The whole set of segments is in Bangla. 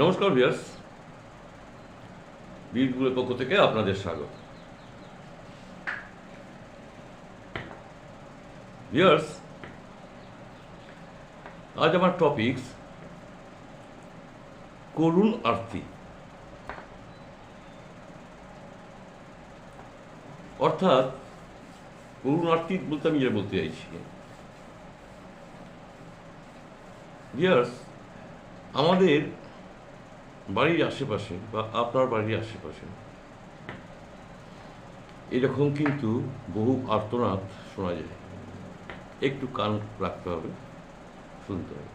নমস্কার ভিউয়ার্স, বিউটিফুলের পক্ষ থেকে আপনাদের স্বাগত। ভিউয়ার্স, আজ আমার টপিকস করুণ আরতি, অর্থাৎ করুণ আরতি বলতে আমি যেটা বলতে চাইছি, ভিউয়ার্স, আমাদের বাড়ির আশেপাশে বা আপনার বাড়ির আশেপাশে এরকম কিন্তু বহু আর্তনাদ শোনা যায়। একটু কান রাখতে হবে, শুনতে হবে।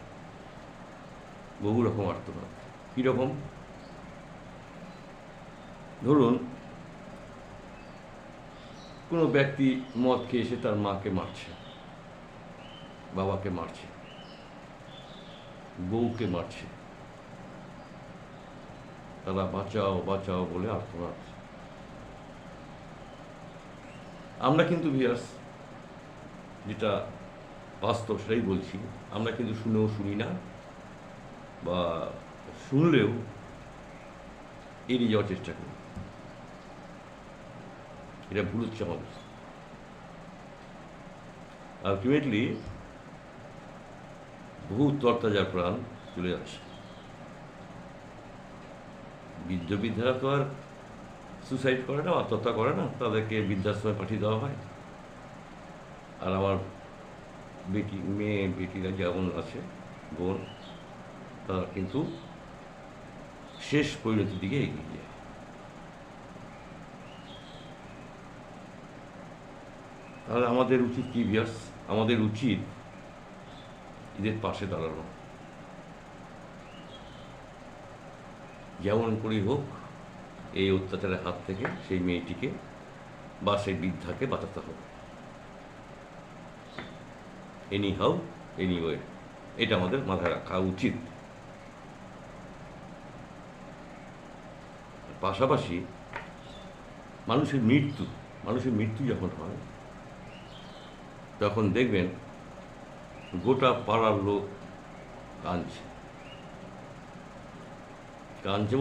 বহু রকম আর্তনাদ। কীরকম? ধরুন, কোনো ব্যক্তি মদ খেয়ে এসে তার মাকে মারছে, বাবাকে মারছে, বউকে মারছে, তারা বাঁচাও বাঁচাও বলে আর্তনাদ। আমরা কিন্তু ভিউয়ার্স, যেটা বাস্তব সেটাই বলছি, আমরা কিন্তু শুনেও শুনি না, বা শুনলেও এড়িয়ে যাওয়ার চেষ্টা করি। এটা ভুল হচ্ছে আমাদের। আলটিমেটলি বহু তরতাজা প্রাণ চলে যাচ্ছে। বৃদ্ধরা তো আর সুসাইড করে না, আত্মহত্যা করে না, তাদেরকে বৃদ্ধাশ্রমে পাঠিয়ে দেওয়া হয়। আর আমার বেটিরা যেমন আছে, বোন, তারা কিন্তু শেষ পরিণতির দিকে এগিয়ে যায়। তাহলে আমাদের উচিত কি ভিউয়ার্স? আমাদের উচিত এদের পাশে দাঁড়ানো, যেমন করেই হোক এই অত্যাচারের হাত থেকে সেই মেয়েটিকে বা সেই বৃদ্ধাকে বাঁচাতে হবে, এনি হাউ এনিওয়ে। এটা আমাদের মাথায় রাখা উচিত। পাশাপাশি মানুষের মৃত্যু যখন হয়, তখন দেখবেন গোটা পাড়ার লোক কাঁদছে।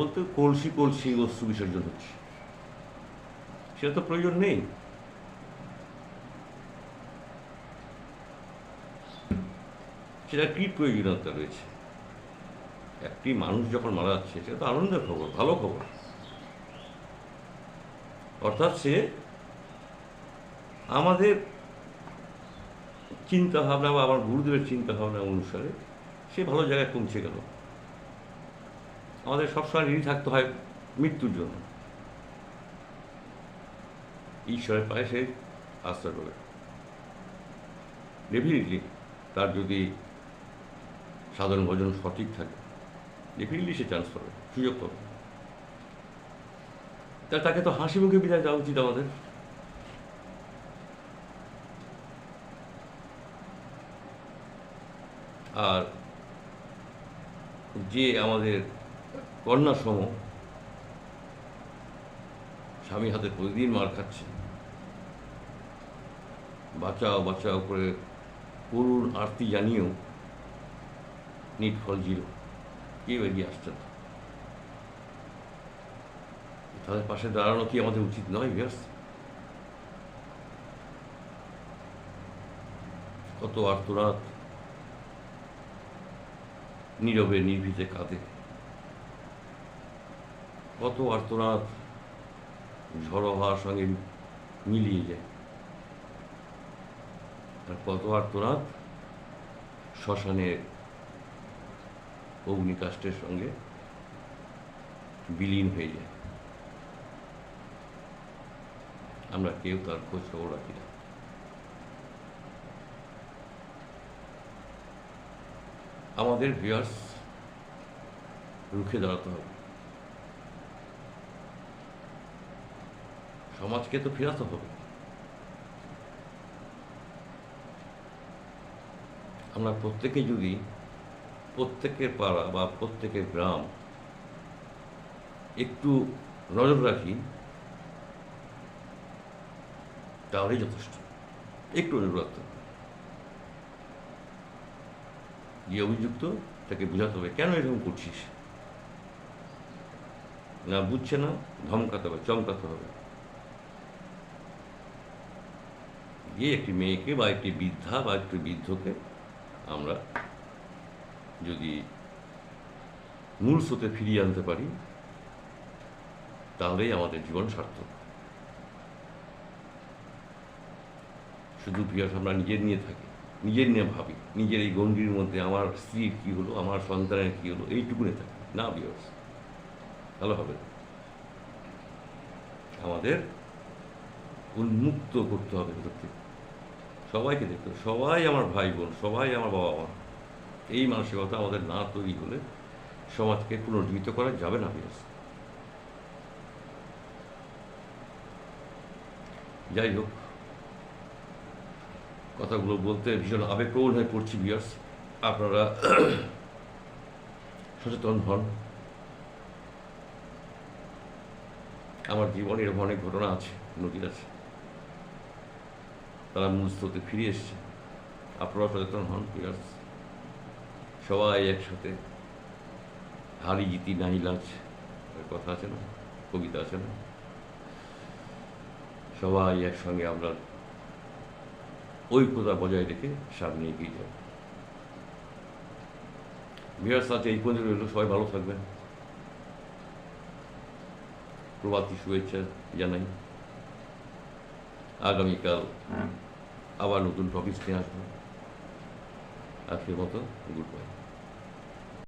বলতে কলসি কলসি অশ্রু বিসর্জন হচ্ছে। সেটা তো প্রয়োজন নেই। সেটা কি প্রয়োজনীয়তা রয়েছে? একটি মানুষ যখন মারা যাচ্ছে, সেটা তো আনন্দের খবর, ভালো খবর। অর্থাৎ সে আমাদের চিন্তা ভাবনা বা আমার গুরুদেবের চিন্তা ভাবনা অনুসারে সে ভালো জায়গায় পৌঁছে গেল। আমাদের সবসময় রেডি থাকতে হয় মৃত্যুর জন্য। ঈশ্বরের পায়ে সে আশ্রয় করে। ডেফিনেটলি তার যদি সাধন ভজন সঠিক থাকে, ডেফিনেটলি সে চান্স পাবে, সুযোগ পাবে। তাকে তো হাসি মুখে বিদায় দেওয়া উচিত আমাদের। আর যে আমাদের কন্যা সম স্বামী হাতে প্রতিদিন মার খাচ্ছে, বাঁচাও বাঁচাও করে করুণ আরতি জানিয়েও নিট ফল জিরো, কেউ এগিয়ে আসছে না। তাদের পাশে দাঁড়ানো কি আমাদের উচিত নয় ভিউয়ার্স? কত আর্তনাদ নীরবে নির্ভীতে কাঁদে, কত আর্তনাদ ঝড়ো হওয়ার সঙ্গে মিলিয়ে যায়, আর কত আর্তনাদ শ্মশানের অগ্নিকাষ্ঠের সঙ্গে বিলীন হয়ে যায়। আমরা কেউ তার খোঁজ খবর রাখি না। আমাদের ভিউয়ার্স রুখে দাঁড়াতে হবে। সমাজকে তো ফেরাতে হবে। আমরা প্রত্যেকে যদি প্রত্যেকের পাড়া বা প্রত্যেকের গ্রাম একটু নজর রাখি, তাহলেই যথেষ্ট। একটু নজর রাখতে হবে। যে অভিযুক্ত তাকে বোঝাতে হবে, কেন এরকম করছিস, না বুঝছে না, ধমকাতে হবে, চমকাতে হবে। গিয়ে একটি মেয়েকে বা একটি বৃদ্ধা বা একটি বৃদ্ধকে আমরা যদি মূল স্রোতে ফিরিয়ে আনতে পারি, তাহলেই আমাদের জীবন সার্থক। শুধু বিয়াস আমরা নিজের নিয়ে থাকি, নিজের নিয়ে ভাবি, নিজের এই গণ্ডির মধ্যে আমার স্ত্রীর কী হলো, আমার সন্তানের কী হলো, এইটুকুনে থাকি না বিয়াস, ভালো হবে না। আমাদের উন্মুক্ত করতে হবে ভেতর থেকে, সবাইকে দেখতে হবে, সবাই আমার ভাই বোন, সবাই আমার বাবা মা। এই মানসিকতা আমাদের না তৈরি হলে সমাজকে পুনর্জীবিত করা যাবে না বিয়াস। যাই হোক, কথাগুলো বলতে ভীষণ আবেগপ্রবণ হয়ে পড়ছি বিয়ার্স। আপনারা সচেতন হন। আমার জীবনে এরকম অনেক ঘটনা আছে, নদীর আছে, তারা মূল স্রোতে ফিরে এসছে। আপনারা সচেতন হন বিয়ার্স। সবাই একসাথে, হারি জিতি নাহি লাজ, কথা আছে না, কবিতা আছে না, সবাই একসঙ্গে আমরা ঐক্যতা বজায় রেখে সামনে এগিয়ে যাব। বিহার সাথে এই পর্যন্ত রইল। সবাই ভালো থাকবেন। প্রভাতী শুভেচ্ছা জানাই। আগামীকাল আবার নতুন টপিকস নিয়ে আসবো। আজকের মতো গুড বাই।